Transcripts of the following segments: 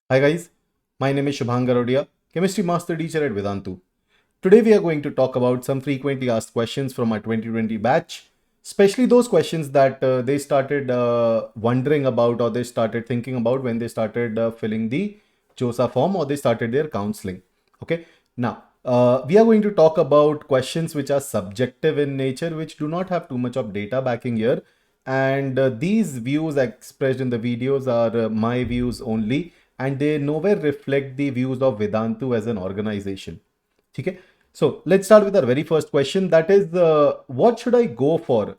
Hi guys, my name is Shubhang Garodia, Chemistry Master Teacher at Vedantu. Today we are going to talk about some frequently asked questions from our 2020 batch, especially those questions that they started wondering about or they started thinking about when they started filling the JOSA form or they started their counseling. Okay, now we are going to talk about questions which are subjective in nature, which do not have too much of data backing here. And these views expressed in the videos are my views only, and they nowhere reflect the views of Vedantu as an organization. Okay, so let's start with our very first question. That is, what should I go for?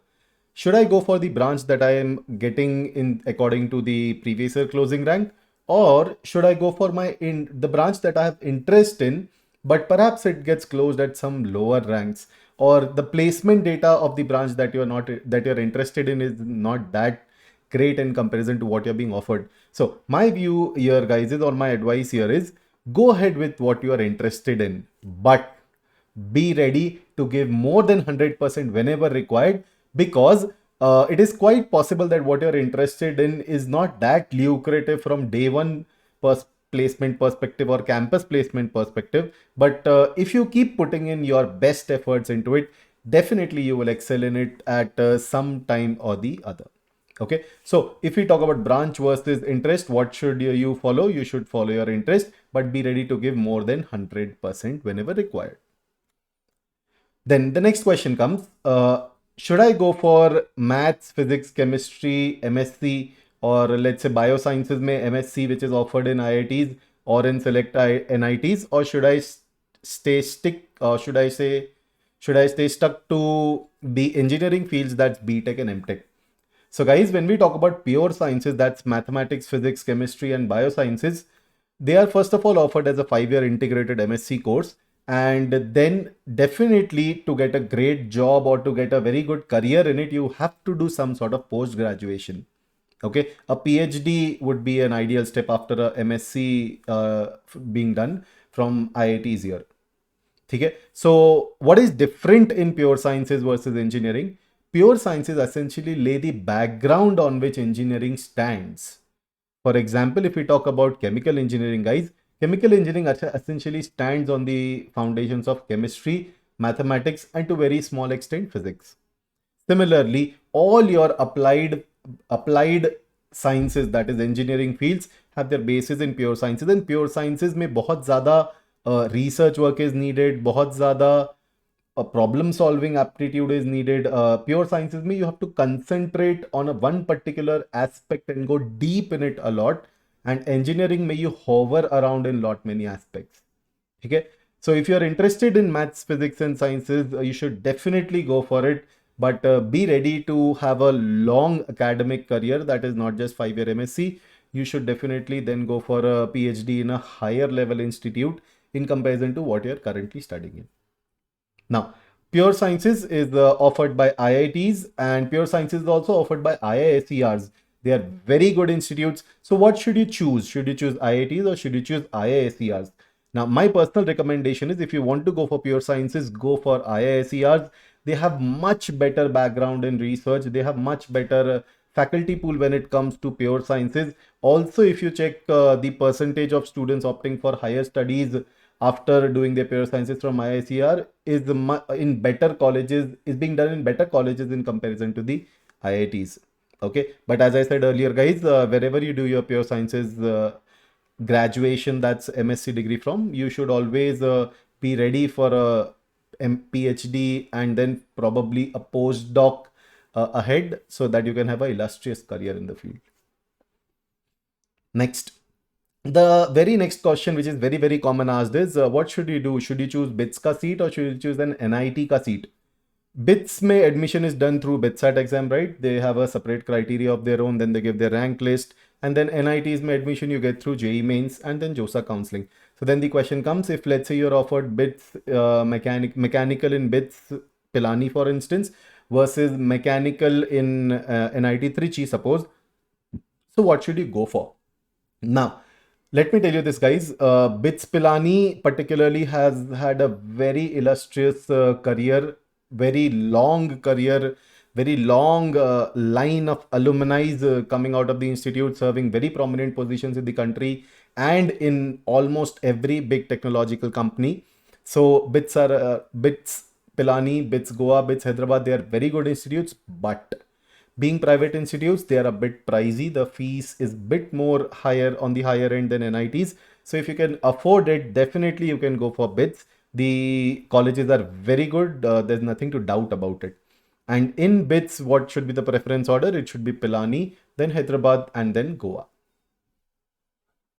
Should I go for the branch that I am getting in according to the previous year closing rank, or should I go for my in the branch that I have interest in, but perhaps it gets closed at some lower ranks, or the placement data of the branch that you're interested in is not that great in comparison to what you're being offered. So my view here, guys, is or my advice here is go ahead with what you are interested in, but be ready to give more than 100% whenever required, because it is quite possible that what you're interested in is not that lucrative from day one placement perspective or campus placement perspective. But if you keep putting in your best efforts into it, definitely you will excel in it at some time or the other. Okay, so if we talk about branch versus interest, what should you follow? You should follow your interest, but be ready to give more than 100% whenever required. Then the next question comes, should I go for maths, physics, chemistry, MSc, or let's say biosciences mein MSc, which is offered in IITs or in select NITs, or should I stay stick, or should I stay stuck to the engineering fields, that's BTech and MTech? So guys, when we talk about pure sciences, that's mathematics, physics, chemistry, and biosciences, they are first of all offered as a 5-year integrated MSc course. And then definitely to get a great job or to get a very good career in it, you have to do some sort of post graduation. Okay, a PhD would be an ideal step after a MSc being done from IITs here. Okay, so what is different in pure sciences versus engineering? Pure sciences essentially lay the background on which engineering stands. For example, if we talk about chemical engineering, guys, chemical engineering essentially stands on the foundations of chemistry, mathematics, and to very small extent physics. Similarly, all your applied sciences, that is engineering fields, have their basis in pure sciences. And pure sciences में बहुत ज़्यादा research work is needed, बहुत ज़्यादा problem solving aptitude is needed. Pure sciences में you have to concentrate on a one particular aspect and go deep in it a lot. And engineering may you hover around in lot many aspects. Okay, so if you're interested in maths, physics, and sciences, you should definitely go for it. But be ready to have a long academic career, that is not just 5-year MSc. You should definitely then go for a PhD in a higher level institute in comparison to what you're currently studying in. Now, pure sciences is offered by IITs, and pure sciences is also offered by IISERs. They are very good institutes. So what should you choose? Should you choose IITs or should you choose IISERs? Now, my personal recommendation is if you want to go for pure sciences, go for IISERs. They have much better background in research. They have much better faculty pool when it comes to pure sciences. Also, if you check the percentage of students opting for higher studies after doing their pure sciences from IICR is in better colleges, is being done in better colleges in comparison to the IITs. Okay, but as I said earlier, guys, wherever you do your pure sciences graduation, that's MSc degree from, you should always be ready for a PhD and then probably a postdoc ahead, so that you can have an illustrious career in the field. Next, the very next question, which is very common asked, is what should you do? Should you choose BITS ka seat or should you choose an NIT ka seat? BITS may admission is done through BITSAT exam, right? They have a separate criteria of their own, then they give their rank list, and then NIT's may admission you get through JEE mains and then JOSA counseling. So then the question comes, if let's say you're offered BITS mechanical in BITS Pilani, for instance, versus mechanical in NIT Trichy, suppose. So what should you go for? Now, let me tell you this, guys. BITS Pilani particularly has had a very illustrious career, very long career very long line of alumni coming out of the institute, serving very prominent positions in the country and in almost every big technological company. So BITS Pilani, BITS Goa, BITS Hyderabad, they are very good institutes, but being private institutes, they are a bit pricey. The fees is bit more higher on the higher end than NITs. So if you can afford it, definitely you can go for BITS. The colleges are very good. There's nothing to doubt about it. And in BITS, what should be the preference order? It should be Pilani, then Hyderabad, and then Goa.